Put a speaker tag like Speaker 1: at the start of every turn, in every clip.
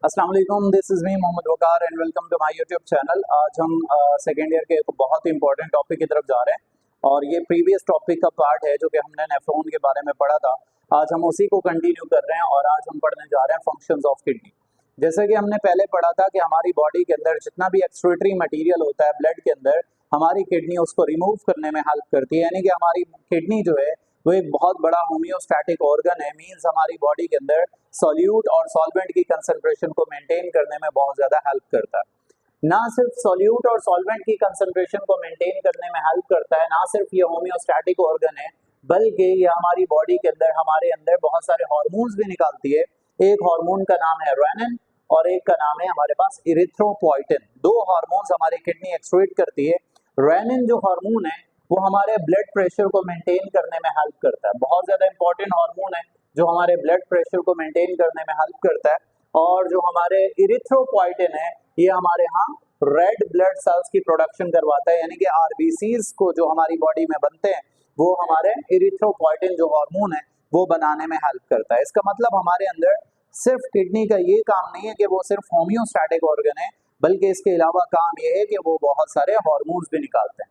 Speaker 1: अस्सलाम वालेकुम, this is me Mohammad Waqar and welcome to my YouTube channel. आज हम सेकेंड ईयर के एक बहुत ही इंपॉर्टेंट टॉपिक की तरफ जा रहे हैं और ये प्रीवियस टॉपिक का पार्ट है जो कि हमने नेफ्रॉन के बारे में पढ़ा था। आज हम उसी को कंटिन्यू कर रहे हैं और आज हम पढ़ने जा रहे हैं फंक्शंस ऑफ किडनी। जैसे कि हमने पहले पढ़ा था कि हमारी बॉडी के अंदर जितना भी एक्सक्रीटरी मटीरियल होता है ब्लड के अंदर, हमारी किडनी उसको रिमूव करने में हेल्प करती है। यानी कि हमारी किडनी जो है वो एक बहुत बड़ा होम्योस्टैटिक ऑर्गन है। मींस हमारी बॉडी के अंदर सॉल्यूट और सॉल्वेंट की कंसंट्रेशन को मेंटेन करने में बहुत ज़्यादा हेल्प करता है। ना सिर्फ सॉल्यूट और सॉल्वेंट की कंसंट्रेशन को मेंटेन करने में हेल्प करता है, ना सिर्फ ये होम्योस्टैटिक ऑर्गन है, बल्कि ये हमारी बॉडी के अंदर हमारे अंदर बहुत सारे हार्मोन्स भी निकालती है। एक हार्मोन का नाम है रेनिन और एक का नाम है हमारे पास इरिथ्रोपोइटिन। दो हार्मोन्स हमारी किडनी एक्सक्रीट करती है। रेनिन जो हार्मोन है वो हमारे ब्लड प्रेशर को मेंटेन करने में हेल्प करता है। बहुत ज्यादा इंपॉर्टेंट हार्मोन है जो हमारे ब्लड प्रेशर को मेंटेन करने में हेल्प करता है। और जो हमारे इरिथ्रोपोइटिन है ये हमारे यहाँ रेड ब्लड सेल्स की प्रोडक्शन करवाता है। यानी कि आरबीसीज को जो हमारी बॉडी में बनते हैं वो हमारे इरिथ्रोपोइटिन जो हार्मोन है वो बनाने में हेल्प करता है। इसका मतलब हमारे अंदर सिर्फ किडनी का ये काम नहीं है कि वो सिर्फ होम्योस्टैटिक ऑर्गन है, बल्कि इसके अलावा काम ये है कि वो बहुत सारे हार्मोन्स भी निकालते हैं।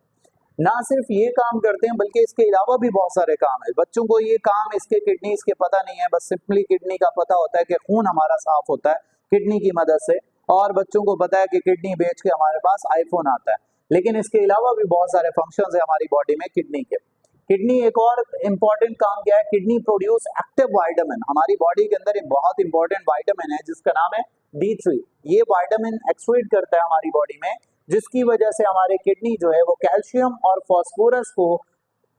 Speaker 1: ना सिर्फ ये काम करते हैं बल्कि इसके अलावा भी बहुत सारे काम है। बच्चों को ये काम इसके किडनी के पता नहीं है, बस सिंपली किडनी का पता होता है कि खून हमारा साफ होता है किडनी की मदद से, और बच्चों को पता है कि किडनी बेच के हमारे पास आईफोन आता है। लेकिन इसके अलावा भी बहुत सारे फंक्शंस है हमारी बॉडी में किडनी के। किडनी एक और इम्पॉर्टेंट काम क्या है, किडनी प्रोड्यूस एक्टिव वाइटामिन। हमारी बॉडी के अंदर एक बहुत इंपॉर्टेंट वाइटामिन है जिसका नाम है D3। ये वाइटामिन एक्सक्रीट करता है हमारी बॉडी में, जिसकी वजह से हमारे किडनी जो है वो कैल्शियम और फास्फोरस को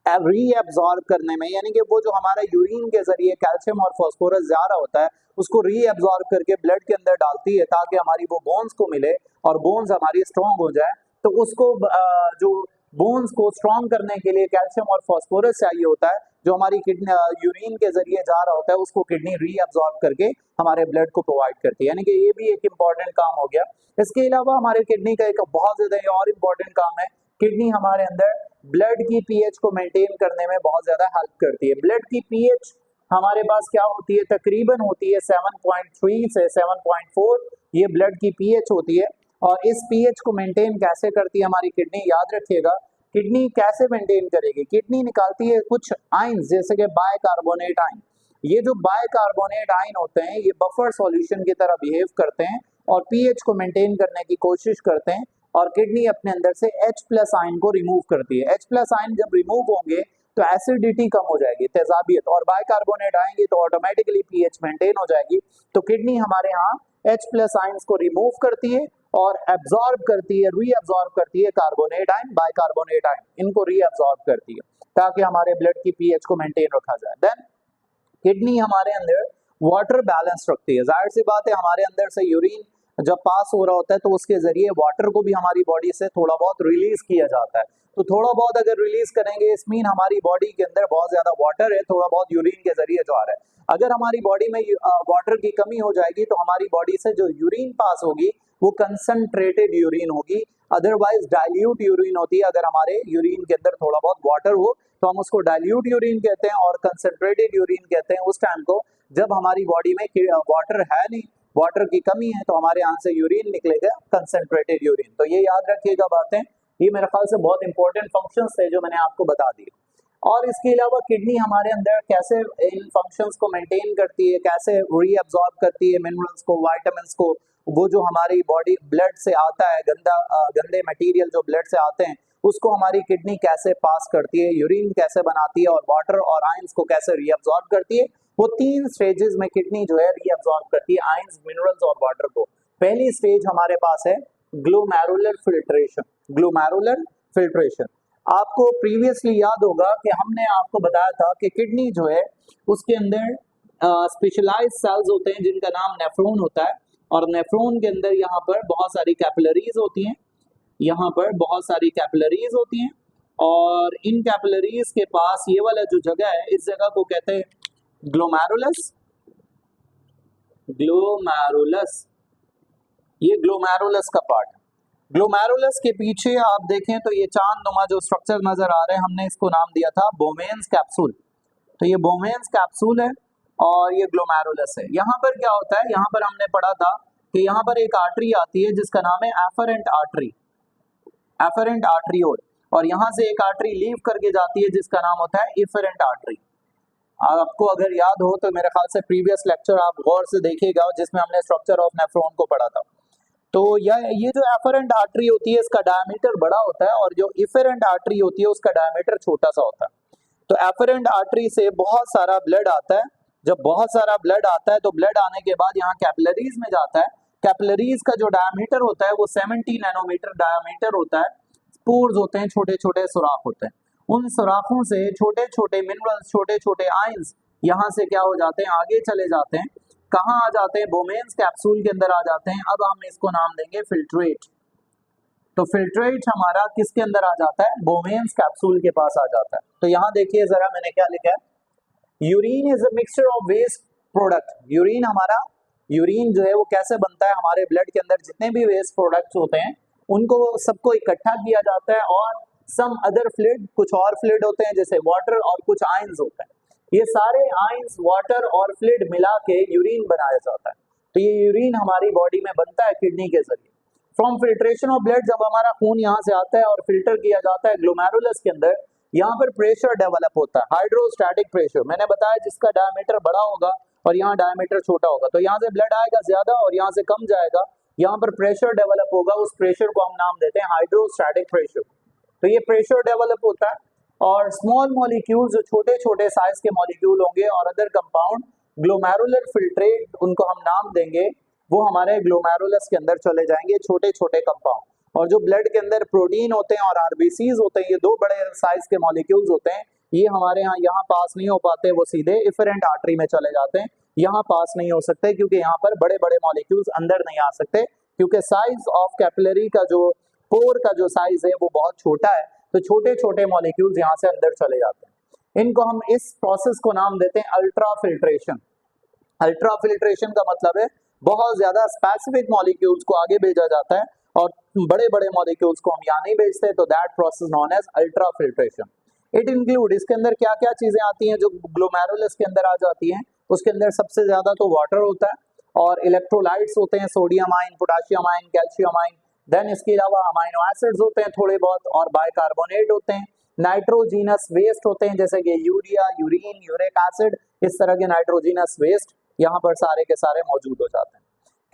Speaker 1: रीएब्जॉर्ब करने में, यानी कि वो जो हमारा यूरिन के जरिए कैल्शियम और फास्फोरस जा रहा होता है उसको रीएब्जॉर्ब करके ब्लड के अंदर डालती है ताकि हमारी वो बोन्स को मिले और बोन्स हमारी स्ट्रॉन्ग हो जाए। तो उसको जो बोन्स को स्ट्रॉन्ग करने के लिए कैल्शियम और फास्फोरस चाहिए होता है जो हमारी किडनी यूरिन के जरिए जा रहा होता है, उसको किडनी रीअब्सॉर्ब करके हमारे ब्लड को प्रोवाइड करती है। यानी कि ये भी एक इम्पॉर्टेंट काम हो गया। इसके अलावा हमारे किडनी का एक बहुत ज्यादा और इम्पॉर्टेंट काम है, किडनी हमारे अंदर ब्लड की पीएच को मेंटेन करने में बहुत ज्यादा हेल्प करती है। ब्लड की पीएच हमारे पास क्या होती है, तकरीबन होती है 7.3 से 7.4, ये ब्लड की पीएच होती है। और इस पीएच को मेंटेन कैसे करती है हमारी किडनी, याद रखिएगा। किडनी कैसे मेंटेन करेगी, किडनी निकालती है कुछ आयंस जैसे कि बाइकार्बोनेट आयन। ये जो बाइकार्बोनेट आयन होते हैं ये बफर सॉल्यूशन की तरह बिहेव करते हैं और पीएच को मेंटेन करने की कोशिश करते हैं, और किडनी अपने अंदर से H+ आयन को रिमूव करती है। H+ आयन जब रिमूव होंगे तो एसिडिटी कम हो जाएगी, तेजाबियत, और बाइकार्बोनेट आएंगे तो ऑटोमेटिकली पीएच मेंटेन हो जाएगी। तो किडनी हमारे यहाँ H+ आयंस को रिमूव करती है और एब्जॉर्ब करती है, रीअब्जॉर्ब करती है कार्बोनेट आयन, बाइकार्बोनेट आयन, इनको रीअब्जॉर्ब करती है ताकि हमारे ब्लड की पीएच को मेंटेन रखा जाए। देन किडनी हमारे अंदर वाटर बैलेंस रखती है। जाहिर सी बात है हमारे अंदर से यूरिन जब पास हो रहा होता है तो उसके जरिए वाटर को भी हमारी बॉडी से थोड़ा बहुत रिलीज किया जाता है। तो थोड़ा बहुत अगर रिलीज करेंगे इस मीन हमारी बॉडी के अंदर बहुत ज्यादा वाटर है, थोड़ा बहुत यूरिन के जरिए जा रहा है। अगर हमारी बॉडी में वाटर की कमी हो जाएगी तो हमारी बॉडी से जो यूरिन पास होगी वो कंसंट्रेटेड यूरिन होगी, अदरवाइज डाइल्यूट यूरिन होती है। अगर हमारे यूरिन के अंदर थोड़ा बहुत वाटर हो तो हम उसको डाइल्यूट यूरिन कहते हैं और कंसंट्रेटेड यूरिन कहते हैं उस टाइम को जब हमारी बॉडी में वाटर है नहीं, वाटर की कमी है, तो हमारे यहाँ से यूरिन निकलेगा कंसंट्रेटेड यूरिन। तो ये याद रखिएगा बातें, ये मेरे ख्याल से बहुत इंपॉर्टेंट फंक्शंस थे जो मैंने आपको बता दिए। और इसके अलावा किडनी हमारे अंदर कैसे इन फंक्शंस को मेंटेन करती है, कैसे रीअब्सॉर्ब करती है मिनरल्स को, विटामिन्स को, वो जो हमारी बॉडी ब्लड से आता है, गंदे मटेरियल जो ब्लड से आते हैं उसको हमारी किडनी कैसे पास करती है, यूरिन कैसे बनाती है और वाटर और आयंस को कैसे रीअब्सॉर्ब करती है। वो 3 स्टेजेस में किडनी जो है रीअब्सॉर्ब करती है आयंस, मिनरल्स और वाटर को। पहली स्टेज हमारे पास है ग्लोमेरुलर फिल्ट्रेशन। ग्लोमेरुलर फिल्ट्रेशन आपको प्रीवियसली याद होगा कि हमने आपको बताया था कि किडनी जो है उसके अंदर स्पेशलाइज्ड सेल्स होते हैं जिनका नाम नेफ्रॉन होता है, और नेफ्रॉन के अंदर यहाँ पर बहुत सारी कैपिलरीज होती हैं, यहाँ पर बहुत सारी कैपिलरीज होती हैं, और इन कैपिलरीज के पास ये वाला जो जगह है इस जगह को कहते हैं ग्लोमेरुलस। ग्लोमेरुलस, ये ग्लोमेरुलस का पार्ट है। ग्लोमेरुलस के पीछे आप देखें तो ये चांदनुमा जो स्ट्रक्चर नजर आ रहे हैं, हमने इसको नाम दिया था बोवेन्स कैप्सूल। तो ये बोवेन्स कैप्सूल है और ये ग्लोमेरुलस है। यहाँ पर क्या होता है, यहाँ पर हमने पढ़ा था कि यहाँ पर एक आर्टरी आती है जिसका नाम है एफरेंट आर्टरी, एफरेंट आर्टरियोल, और यहाँ से एक आर्टरी लीव करके जाती है जिसका नाम होता है इफरेंट आर्टरी। आपको अगर याद हो तो मेरे ख्याल से प्रीवियस लेक्चर आप गौर से देखिएगा जिसमें हमने स्ट्रक्चर ऑफ नेफ्रॉन को पढ़ा था। तो ये जो एफरेंट आर्टरी होती है इसका डायमीटर बड़ा होता है और जो इफरेंट आर्टरी होती है उसका डायमीटर छोटा सा होता है। तो एफरेंट आर्टरी से बहुत सारा ब्लड आता है। जब बहुत सारा ब्लड आता है तो ब्लड आने के बाद यहाँ कैपिलरीज में जाता है। कैपिलरीज का जो डायमीटर होता है वो 70 नैनोमीटर डायमीटर होता है। स्पोर्स होते हैं, छोटे छोटे सुराख होते हैं। उन सुराखों से छोटे छोटे मिनरल्स, छोटे छोटे आयंस यहाँ से क्या हो जाते हैं, आगे चले जाते हैं। कहाँ आ जाते हैं, बोमेन्स कैप्सूल के अंदर आ जाते हैं। अब हम इसको नाम देंगे फिल्ट्रेट। तो फिल्ट्रेट हमारा किसके अंदर आ जाता है, बोमेन्स कैप्सूल के पास आ जाता है। तो यहाँ देखिए जरा मैंने क्या लिखा है, urine is a mixture of waste product. Urine हमारा, यूरिन जो है वो कैसे बनता है, हमारे ब्लड के अंदर जितने भी वेस्ट प्रोडक्ट्स होते हैं उनको सबको इकट्ठा किया जाता है और सम अदर फ्लूइड, कुछ और फ्लूइड होते हैं जैसे वाटर और कुछ आयंस होते हैं। ये सारे आयंस, वाटर और फ्लूइड मिला के यूरिन बनाया जाता है। तो ये यूरिन हमारी बॉडी में बनता है किडनी के जरिए। फ्रॉम फिल्ट्रेशन ऑफ ब्लड, जब हमारा खून यहाँ से आता है और फिल्टर किया जाता है ग्लोमेरुलस के अंदर, यहाँ पर प्रेशर डेवलप होता है, हाइड्रोस्टैटिक प्रेशर। मैंने बताया जिसका डायमीटर बड़ा होगा और यहाँ डायमीटर छोटा होगा, तो यहाँ से ब्लड आएगा ज्यादा और यहाँ से कम जाएगा। यहाँ पर प्रेशर डेवलप होगा, उस प्रेशर को हम नाम देते हैं हाइड्रोस्टैटिक प्रेशर। तो ये प्रेशर डेवलप होता है और स्मॉल मॉलिक्यूल, जो छोटे छोटे साइज के मॉलिक्यूल होंगे और अदर कंपाउंड, ग्लोमेरुलर फिल्ट्रेट उनको हम नाम देंगे, वो हमारे ग्लोमेरुलस के अंदर चले जाएंगे, छोटे छोटे कंपाउंड। और जो ब्लड के अंदर प्रोटीन होते हैं और आरबीसीज होते हैं, ये दो बड़े साइज के मॉलिक्यूल्स होते हैं, ये हमारे यहाँ पास नहीं हो पाते, वो सीधे इफरेंट आर्टरी में चले जाते हैं। यहाँ पास नहीं हो सकते क्योंकि यहाँ पर बड़े बड़े मॉलिक्यूल्स अंदर नहीं आ सकते, क्योंकि साइज ऑफ कैपिलरी का जो पोर का जो साइज है वो बहुत छोटा है। तो छोटे छोटे मॉलिक्यूल्स यहाँ से अंदर चले जाते हैं। इनको हम, इस प्रोसेस को नाम देते हैं अल्ट्रा फिल्ट्रेशन। अल्ट्रा फिल्ट्रेशन का मतलब है बहुत ज्यादा स्पेसिफिक मॉलिक्यूल्स को आगे भेजा जाता है और बड़े बड़े मॉलिक्यूल्स को हम यहाँ नहीं भेजते, तो that process known as ultrafiltration. It include, इसके अंदर क्या क्या चीजें आती हैं जो ग्लोमेरुलस के अंदर आ जाती हैं, उसके अंदर सबसे ज्यादा तो वाटर होता है और इलेक्ट्रोलाइट्स होते हैं, sodium ion, potassium ion, calcium ion. Then इसके अलावा अमाइनो एसिड्स होते हैं थोड़े बहुत और बाइकार्बोनेट होते हैं। नाइट्रोजीनस वेस्ट होते हैं जैसे कि यूरिया, यूरिन, यूरिक एसिड, इस तरह के नाइट्रोजीनस वेस्ट यहाँ पर सारे के सारे मौजूद हो जाते हैं।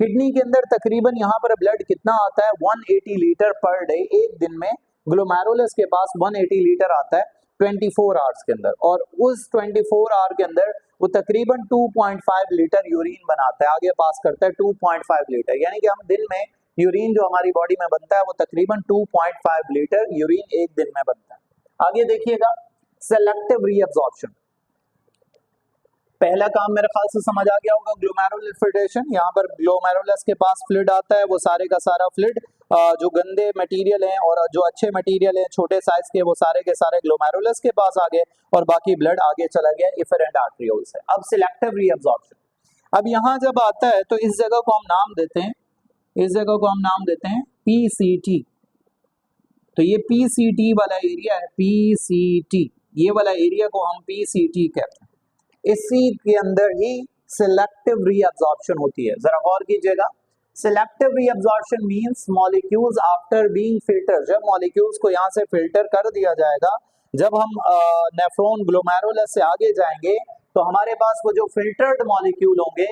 Speaker 1: किडनी के अंदर तकरीबन यहाँ पर ब्लड कितना आता है, 180 लीटर पर डे, एक दिन में ग्लोमेरुलस के पास 180 लीटर आता है 24 आवर्स के अंदर, और उस 24 आवर के अंदर वो तकरीबन 2.5 लीटर यूरिन बनाता है, आगे पास करता है 2.5 लीटर। यानी कि हम दिन में यूरिन जो हमारी बॉडी में बनता है वो तकरीबन 2.5 लीटर यूरिन एक दिन में बनता है। आगे देखिएगा, सेलेक्टिव रीअब्जॉर्प्शन। पहला काम मेरे ख्याल से समझ आ गया होगा, ग्लोमेरुलर फिल्ट्रेशन। यहाँ पर ग्लोमेरुलस के पास फ्लूइड आता है, वो सारे का सारा फ्लूइड जो गंदे मटेरियल हैं और जो अच्छे मटेरियल हैं छोटे साइज के, वो सारे के सारे ग्लोमेरुलस के पास आ गए और बाकी ब्लड आगे चला गया इफरेंट आर्टरियोल से। अब सिलेक्टिव रीअब्जॉर्प्शन, अब यहाँ जब आता है तो इस जगह को हम नाम देते हैं, इस जगह को हम नाम देते हैं पीसीटी। तो ये पीसीटी वाला एरिया है, पीसीटी, ये वाला एरिया को हम पीसीटी कहते हैं। इसी के अंदर ही सिलेक्टिव रीअब्जॉर्प्शन होती है। जरा गौर कीजिएगा, selective reabsorption means molecules after being filter, जब मॉलिक्यूल्स को यहाँ से फिल्टर कर दिया जाएगा, जब हम नेफ्रॉन ग्लोमेरुलस से आगे जाएंगे तो हमारे पास वो जो फिल्टर्ड मॉलिक्यूल होंगे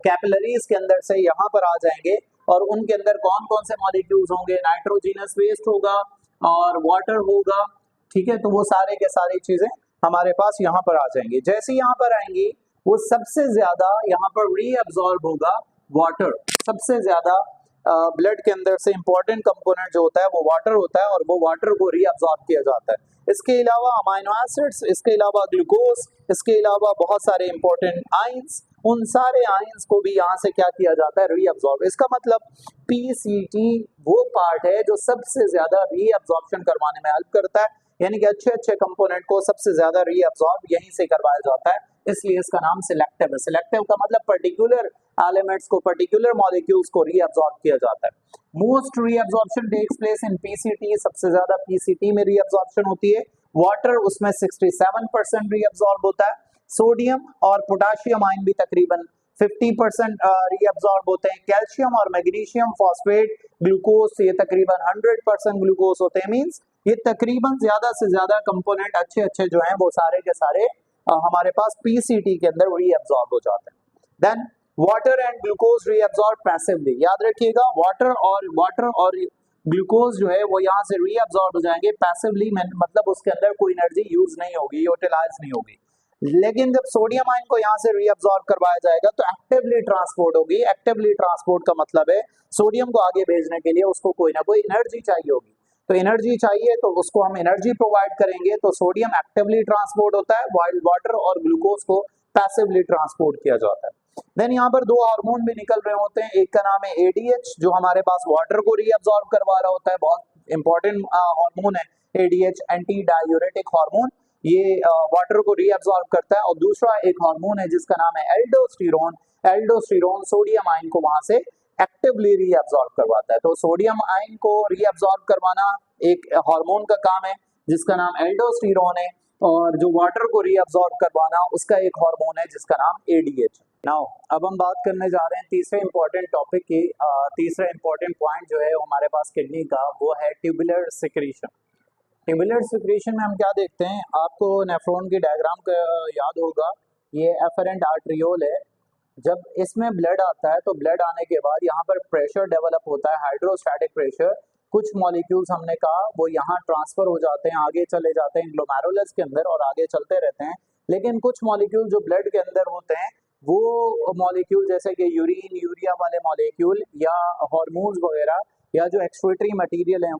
Speaker 1: कैपिलरीज के अंदर से यहाँ पर आ जाएंगे और उनके अंदर कौन कौन से मॉलिक्यूल्स होंगे, नाइट्रोजीनस वेस्ट होगा और वाटर होगा, ठीक है। तो वो सारे के सारी चीजें हमारे पास यहाँ पर आ जाएंगे। जैसे यहाँ पर आएंगी वो सबसे ज्यादा यहाँ पर रीअब्सॉर्ब होगा वाटर। सबसे ज्यादा ब्लड के अंदर से इंपॉर्टेंट कंपोनेंट जो होता है वो वाटर होता है और वो वाटर को रीअब्सॉर्ब किया जाता है। इसके अलावा अमाइनो एसिड्स, इसके अलावा ग्लूकोज, इसके अलावा बहुत सारे इंपॉर्टेंट आयंस, उन सारे आयंस को भी यहाँ से क्या किया जाता है, रीअब्सॉर्ब। इसका मतलब पीसीटी वो पार्ट है जो सबसे ज्यादा रीअब्सॉर्प्शन करवाने में हेल्प करता है, यानी कि अच्छे अच्छे कंपोनेंट को सबसे ज्यादा रीअब्सॉर्ब यहीं से करवाया जाता है, इसलिए इसका नाम सिलेक्टिव है। सिलेक्टिव का मतलब पर्टिकुलर एलिमेंट्स को, पर्टिकुलर मॉलिक्यूल्स को रीअब्सॉर्ब किया जाता है। Most reabsorption takes place in PCT, सबसे ज्यादा पीसीटी में रीअब्सॉर्प्शन होती है। वाटर उसमें 67% रीअब्सॉर्ब होता है। सोडियम और पोटाशियम आयन भी तकरीबन 50% रीअब्सॉर्ब होते हैं। कैल्शियम और मैग्नीशियम फॉस्फेट ग्लूकोज ये तकरीबन 100% ग्लूकोज होते हैं। मींस ये तकरीबन ज्यादा से ज्यादा कंपोनेंट अच्छे अच्छे जो हैं वो सारे के सारे हमारे पास पीसीटी के अंदर रीअब्सॉर्ब हो जाते हैं। Then water and glucose reabsorb passively, याद रखिएगा वाटर और ग्लूकोज जो है वो यहाँ से रीअब्सॉर्ब हो जाएंगे पैसिवली, मतलब उसके अंदर कोई एनर्जी यूज नहीं होगी, यूटिलाइज नहीं होगी। लेकिन जब सोडियम आयन को यहाँ से रीअब्सॉर्ब करवाया जाएगा तो एक्टिवली ट्रांसपोर्ट होगी। एक्टिवली ट्रांसपोर्ट का मतलब है सोडियम को आगे भेजने के लिए उसको कोई ना कोई एनर्जी चाहिए होगी, तो एनर्जी चाहिए तो उसको हम एनर्जी प्रोवाइड करेंगे। तो सोडियम एक्टिवली ट्रांसपोर्ट होता है वाइल वाटर और ग्लूकोज को पैसिवली ट्रांसपोर्ट किया जाता है। देन यहाँ पर दो हार्मोन भी निकल रहे होते हैं, एक का नाम है एडीएच जो हमारे पास वाटर को रीअब्सॉर्ब करवा रहा होता है, बहुत इंपॉर्टेंट हार्मोन है एडीएच, एंटी डायूरेटिक हार्मोन, ये वाटर को रीअब्सॉर्ब करता है। और दूसरा एक हार्मोन है जिसका नाम है एल्डोस्टेरोन, एल्डोस्टेरोन सोडियम आयन को वहां से एक्टिवली रीअब्सॉर्ब करवाता है। तो सोडियम आयन को रीअब्सॉर्ब करवाना एक हार्मोन का काम है जिसका नाम एल्डोस्टेरोन है, और जो वाटर को रीअब्सॉर्ब करवाना उसका एक हार्मोन है जिसका नाम एडीएच। नाउ अब हम बात करने जा रहे हैं तीसरे इंपॉर्टेंट टॉपिक की। तीसरा इंपॉर्टेंट पॉइंट जो है हमारे पास किडनी का, वो है ट्यूबुलर सिक्रीशन। ट्यूबुलर सिक्रीशन में हम क्या देखते हैं, आपको नेफ्रॉन की डायग्राम का याद होगा, ये एफरेंट आर्टरियोल है। जब इसमें ब्लड आता है तो ब्लड आने के बाद यहाँ पर प्रेशर डेवलप होता है, हाइड्रोस्टैटिक प्रेशर। कुछ मॉलिक्यूल्स हमने कहा वो यहाँ ट्रांसफर हो जाते हैं, आगे चले जाते हैं ग्लोमेरुलस के अंदर और आगे चलते रहते हैं। लेकिन कुछ मॉलिक्यूल जो ब्लड के अंदर होते हैं वो मॉलिक्यूल जैसे कि यूरिन, यूरिया वाले मॉलिक्यूल या हार्मोन्स वगैरह या जो एक्सक्रीटरी मटेरियल हैं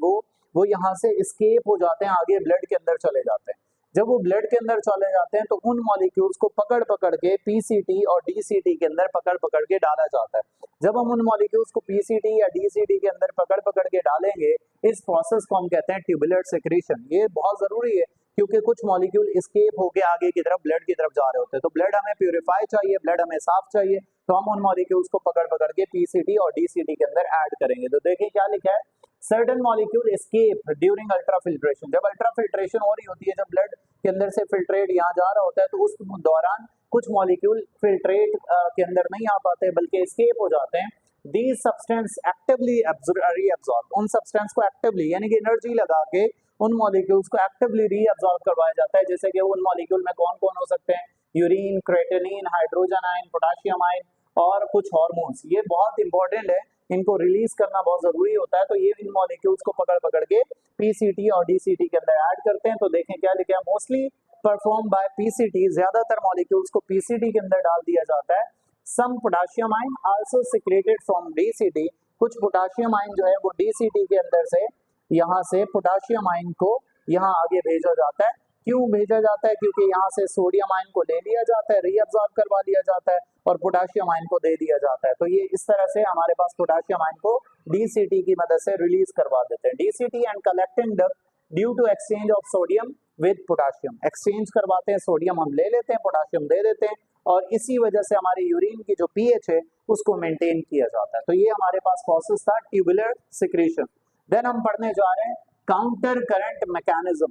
Speaker 1: वो यहाँ से एस्केप हो जाते हैं, आगे ब्लड के अंदर चले जाते हैं। जब वो ब्लड के अंदर चले जाते हैं तो उन मॉलिक्यूल्स को पकड़ पकड़ के पीसीटी और डीसीटी के अंदर पकड़ पकड़ के डाला जाता है। जब हम उन मॉलिक्यूल्स को पीसीटी या डीसीटी के अंदर पकड़ पकड़ के डालेंगे, इस प्रोसेस को हम कहते हैं ट्यूबुलर सिक्रीशन। ये बहुत जरूरी है क्योंकि कुछ मॉलिक्यूल एस्केप होके आगे की तरफ ब्लड की तरफ जा रहे होते हैं। तो ब्लड हमें प्यूरिफाई चाहिए, ब्लड हमें साफ चाहिए, तो हम उन मॉलिक्यूल्स को पकड़ पकड़ के पीसीटी और डीसीटी के अंदर ऐड करेंगे। तो देखिए क्या लिखा है, certain molecule escape during ultrafiltration. जब अल्ट्राफिल्ट्रेशन हो रही होती है, जब ब्लड के अंदर से फिल्ट्रेट यहाँ जा रहा होता है, तो उस दौरान कुछ मॉलिक्यूल फिल्ट्रेट के अंदर नहीं आ पाते बल्कि एस्केप हो जाते हैं। These substance actively reabsorb, उन सब्सटेंस को एक्टिवली यानी कि एनर्जी लगा के उन मॉलिक्यूल्स को एक्टिवली रीअब्सॉर्ब करवाया जाता है। जैसे कि उन मॉलिक्यूल में कौन कौन हो सकते हैं, urine, creatinine, hydrogen ion, potassium ion और कुछ हार्मोन्स। ये बहुत इंपॉर्टेंट है, इनको रिलीज करना बहुत जरूरी होता है। तो ये इन मॉलिक्यूल्स को पकड़ पकड़ के पीसीटी और डीसीटी के अंदर ऐड करते हैं। तो देखें क्या लिखा है, मोस्टली परफॉर्म बाय पीसीटी, ज्यादातर मॉलिक्यूल्स को पीसीटी के अंदर डाल दिया जाता है। Some potassium ion also secreted from DCT, कुछ पोटेशियम आयन जो है वो डीसीटी के अंदर से यहाँ से पोटेशियम आयन को यहाँ आगे भेजा जाता है। क्यों भेजा जाता है, क्योंकि यहाँ से सोडियम आयन को ले लिया जाता है, रीअब्सॉर्ब करवा लिया जाता है और पोटेशियम आयन को दे दिया जाता है। तो ये इस तरह से हमारे पास पोटेशियम आयन को डीसीटी की मदद से रिलीज करवा देते हैं। DCT and collecting duct due to exchange of sodium with potassium, exchange करवाते हैं, सोडियम हम ले लेते हैं, पोटेशियम दे देते हैं और इसी वजह से हमारी यूरिन की जो पीएच है उसको मेंटेन किया जाता है। तो ये हमारे पास प्रोसेस था ट्यूबुलर सिक्रीशन। देन हम पढ़ने जा रहे हैं counter current mechanism.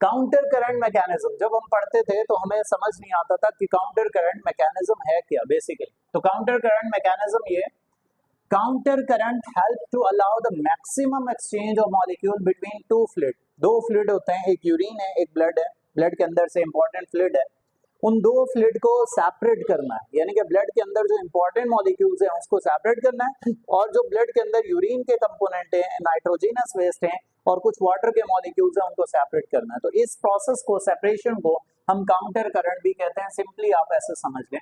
Speaker 1: Counter current mechanism जब हम पढ़ते थे तो हमें समझ नहीं आता था कि काउंटर करंट मैकेनिज्म है क्या बेसिकली। तो काउंटर करंट मैकेनिज्म ये, counter current help to allow the maximum exchange of molecule between two fluid. दो फ्लूइड होते हैं, एक यूरिन है, एक ब्लड है, ब्लड के अंदर से इंपॉर्टेंट फ्लूइड है। उन दो फ्लूइड को सेपरेट करना है, यानी कि ब्लड के अंदर जो इंपॉर्टेंट मॉलिक्यूल्स हैं उसको सेपरेट करना है, और जो ब्लड के अंदर यूरिन के कंपोनेंट हैं, नाइट्रोजनस वेस्ट हैं और कुछ वाटर के मॉलिक्यूल्स हैं उनको सेपरेट करना है। तो इस प्रोसेस को, सेपरेशन को हम काउंटर करंट भी कहते हैं, सिंपली आप ऐसे समझ लें।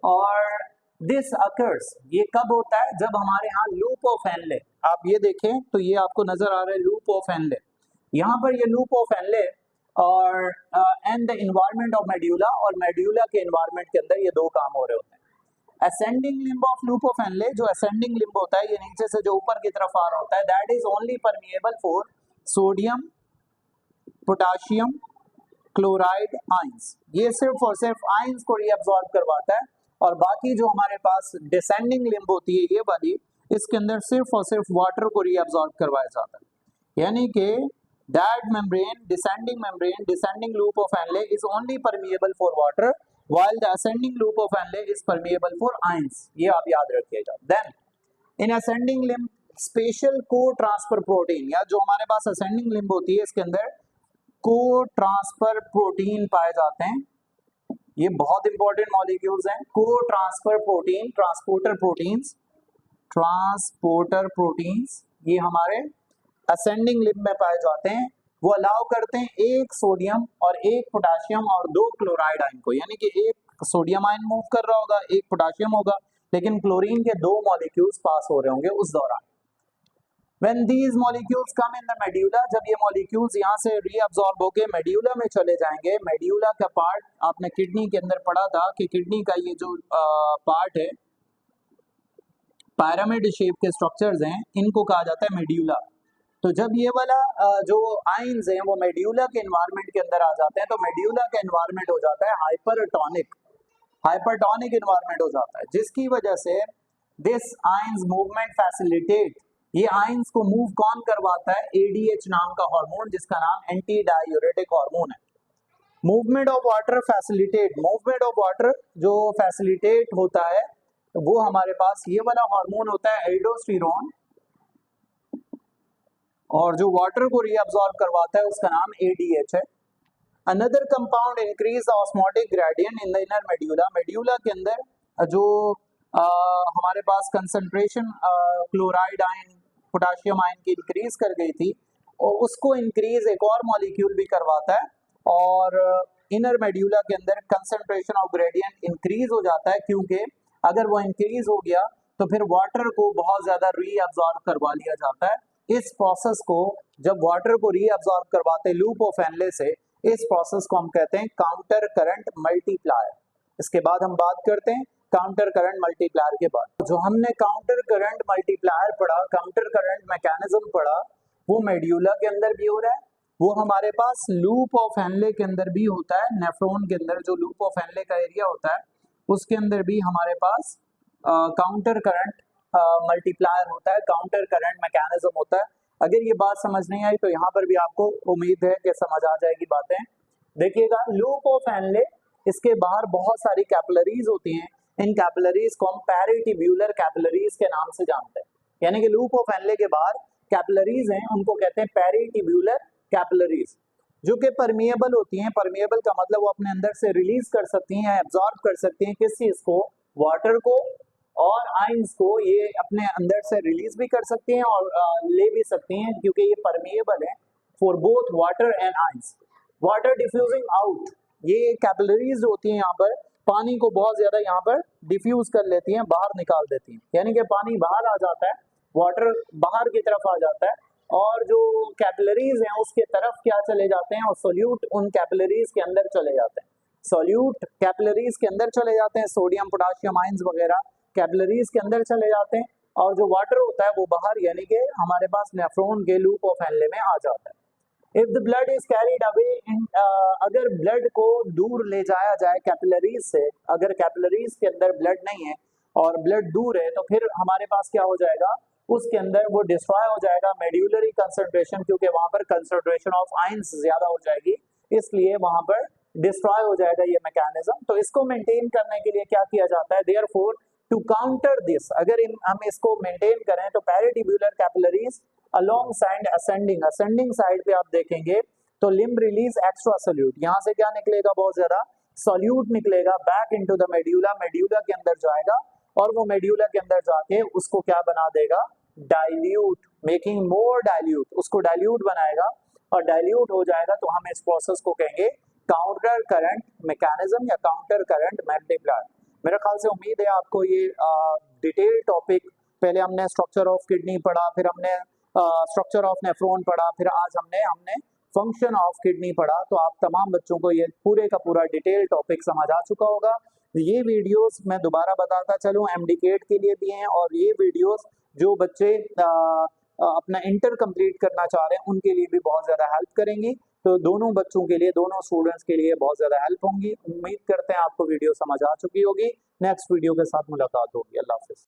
Speaker 1: और दिस अकर्स, ये कब होता है, जब हमारे यहाँ लूप ऑफ हेनले, आप ये देखें तो ये आपको नजर आ रहा है लूप ऑफ हेनले, यहाँ पर ये लूप ऑफ हेनले और and the environment of medulla, और मेड्यूला के इन्वायरमेंट के अंदर ये दो काम हो रहे होते हैं। Ascending limb of loop of Henle, जो असेंडिंग लिम्ब होता है, ये नीचे से जो ऊपर की तरफ आ रहा होता है, that is only permeable for sodium, potassium, chloride ions. ये सिर्फ और सिर्फ आयंस को रीअब्सॉर्ब करवाता है, और बाकी जो हमारे पास डिसेंडिंग लिम्ब होती है ये वाली, इसके अंदर सिर्फ और सिर्फ वाटर को रीअब्सॉर्ब करवाया जाता है। यानी कि that membrane, descending loop of Henle is only permeable for water, while the ascending loop of Henle is permeable for ions, ये आप याद रखिएगा। Then in ascending limb special को ट्रांसफर प्रोटीन, या जो हमारे पास असेंडिंग लिम्ब होती है इसके अंदर को ट्रांसफर प्रोटीन पाए जाते हैं। ये बहुत इंपॉर्टेंट मॉलिक्यूल्स हैं। को ट्रांसफर प्रोटीन, ट्रांसपोर्टर प्रोटीन्स ये हमारे असेंडिंग लिम्ब में पाए जाते हैं। वो अलाउ करते हैं एक सोडियम और एक पोटेशियम और दो क्लोराइड आयन को, यानी कि एक सोडियम आयन मूव कर रहा होगा, एक पोटेशियम होगा, लेकिन क्लोरीन के दो मॉलिक्यूल्स पास हो रहे होंगे उस दौरान। When these molecules come in the medulla, जब ये मॉलिक्यूल्स यहाँ से रीअब्सॉर्ब होके मेड्यूला में चले जाएंगे। मेड्यूला का पार्ट आपने किडनी के अंदर पढ़ा था कि किडनी का ये जो पार्ट है, पिरामिड शेप के स्ट्रक्चर्स हैं, इनको कहा जाता है मेड्यूला। तो जब ये वाला जो आयंस हैं वो मेड्यूला के एनवायरनमेंट के अंदर आ जाते हैं, तो मेड्यूला का एनवायरनमेंट हो जाता है हाइपरटोनिक एनवायरनमेंट हो जाता है, जिसकी वजह से दिस आयंस मूवमेंट फैसिलिटेट, ये आयंस को मूव कौन करवाता है? एडीएच नाम का हार्मोन, जिसका नाम एंटी डायूरेटिक हार्मोन है। Movement of water facilitate, movement of water जो फैसिलिटेट होता है वो हमारे पास ये वाला हार्मोन होता है एल्डोस्टेरोन, और जो वाटर को रीअब्सॉर्ब करवाता है उसका नाम एडीएच है। Another compound increase osmotic gradient in the inner medulla, medulla के अंदर जो हमारे पास concentration chloride ion, potassium ion की इंक्रीज कर गई थी, और उसको इंक्रीज एक और मॉलिक्यूल भी करवाता है, और इनर मेड्यूला के अंदर कंसंट्रेशन ऑफ ग्रेडियंट इंक्रीज हो जाता है, क्योंकि अगर वो इंक्रीज हो गया तो फिर वाटर को बहुत ज्यादा रीअब्सॉर्ब करवा लिया जाता है। इस प्रोसेस को, जब वाटर को रीअब्सॉर्ब करवाते हैं लूप ऑफ हेनले से, इस प्रोसेस को हम कहते हैं काउंटर करंट मल्टीप्लायर। इसके बाद हम बात करते हैं काउंटर करंट मल्टीप्लायर के बाद। जो हमने काउंटर करंट मल्टीप्लायर पढ़ा, काउंटर करंट मैकेनिज्म पढ़ा, वो मेड्यूला के अंदर भी हो रहा है, वो हमारे पास लूप ऑफ हेनले के अंदर भी होता है। नेफ्रॉन के अंदर जो लूप ऑफ हेनले का एरिया होता है उसके अंदर भी हमारे पास काउंटर करंट मल्टीप्लायर होता है, काउंटर करंट मैकेनिज्म होता है। अगर ये बात समझ नहीं आई तो यहाँ पर भी आपको उम्मीद है कि समझ आ जाएगी बातें। देखिएगा, लूप ऑफ हेनले, इसके बाहर बहुत सारी कैपिलरीज होती हैं। इन कैपिलरीज को हम पेरिटिब्यूलर कैपिलरीज के नाम से जानते हैं, यानी कि लूप ऑफ हेनले के बाहर कैपिलरीज हैं, उनको कहते हैं पेरिटिब्यूलर कैपिलरीज, जो कि परमिएबल होती हैं। परमिएबल का मतलब वो अपने अंदर से रिलीज कर सकती हैं, एब्जॉर्ब कर सकती हैं किस चीज को? वाटर को और आयंस को। ये अपने अंदर से रिलीज भी कर सकती हैं और ले भी सकती हैं, क्योंकि ये परमिएबल है for both water and ions. Water diffusing out, ये कैपिलरीज होती हैं यहाँ पर पानी को बहुत ज्यादा यहाँ पर डिफ्यूज कर लेती हैं, बाहर निकाल देती हैं, यानी कि पानी बाहर आ जाता है, वाटर बाहर की तरफ आ जाता है, और जो कैपिलरीज हैं उसके तरफ क्या चले जाते हैं, और सोल्यूट उन कैपिलरीज के अंदर चले जाते हैं। सोल्यूट कैपिलरीज के अंदर चले जाते हैं, सोडियम पोटेशियम आयंस वगैरह कैपिलरीज के अंदर चले जाते हैं, और जो वाटर होता है वो बाहर, यानी कि हमारे पास नेफ्रॉन के लूप ऑफ हेनले में आ जाता है। If the blood is carried away, अगर ब्लड को दूर ले जाया जाए कैपिलरीज से, अगर कैपिलरीज के अंदर ब्लड नहीं है और ब्लड दूर है, तो फिर हमारे पास क्या हो जाएगा? उसके अंदर वो डिस्ट्रॉय हो जाएगा मेड्यूलरी कंसंट्रेशन, क्योंकि वहां पर कंसंट्रेशन ऑफ आयंस ज्यादा हो जाएगी, इसलिए वहां पर डिस्ट्रॉय हो जाएगा ये मैकेनिज्म। तो इसको मेंटेन करने के लिए क्या किया जाता है? देयरफॉर टू काउंटर दिस, अगर हम इसको मेंटेन करें तो peritubular capillaries along side ascending, ascending side पे आप देखेंगे तो लिम्ब रिलीज एक्स्ट्रा सोल्यूट, यहाँ से क्या निकलेगा? बहुत ज्यादा सोल्यूट निकलेगा back into the medulla, medulla के अंदर जाएगा, और वो मेड्यूला के अंदर जाके उसको क्या बना देगा? डाइल्यूट, मेकिंग मोर डाइल्यूट, उसको डाइल्यूट बनाएगा, और डाइल्यूट हो जाएगा तो हम इस प्रोसेस को कहेंगे काउंटर करंट मैकेनिज्म या काउंटर करंट मल्टीप्लायर। मेरे ख्याल से उम्मीद है आपको ये डिटेल टॉपिक, पहले हमने स्ट्रक्चर ऑफ किडनी पढ़ा, फिर हमने स्ट्रक्चर ऑफ नेफ्रॉन पढ़ा, फिर आज हमने फंक्शन ऑफ किडनी पढ़ा, तो आप तमाम बच्चों को ये पूरे का पूरा डिटेल टॉपिक समझ आ चुका होगा। ये वीडियोस मैं दोबारा बताता चलूँ, एमडीकेट के लिए भी हैं, और ये वीडियोस जो बच्चे अपना इंटर कंप्लीट करना चाह रहे हैं उनके लिए भी बहुत ज़्यादा हेल्प करेंगी। तो दोनों बच्चों के लिए, दोनों स्टूडेंट्स के लिए बहुत ज़्यादा हेल्प होंगी। उम्मीद करते हैं आपको वीडियो समझ आ चुकी होगी। नेक्स्ट वीडियो के साथ मुलाकात होगी। अल्लाह हाफिज़।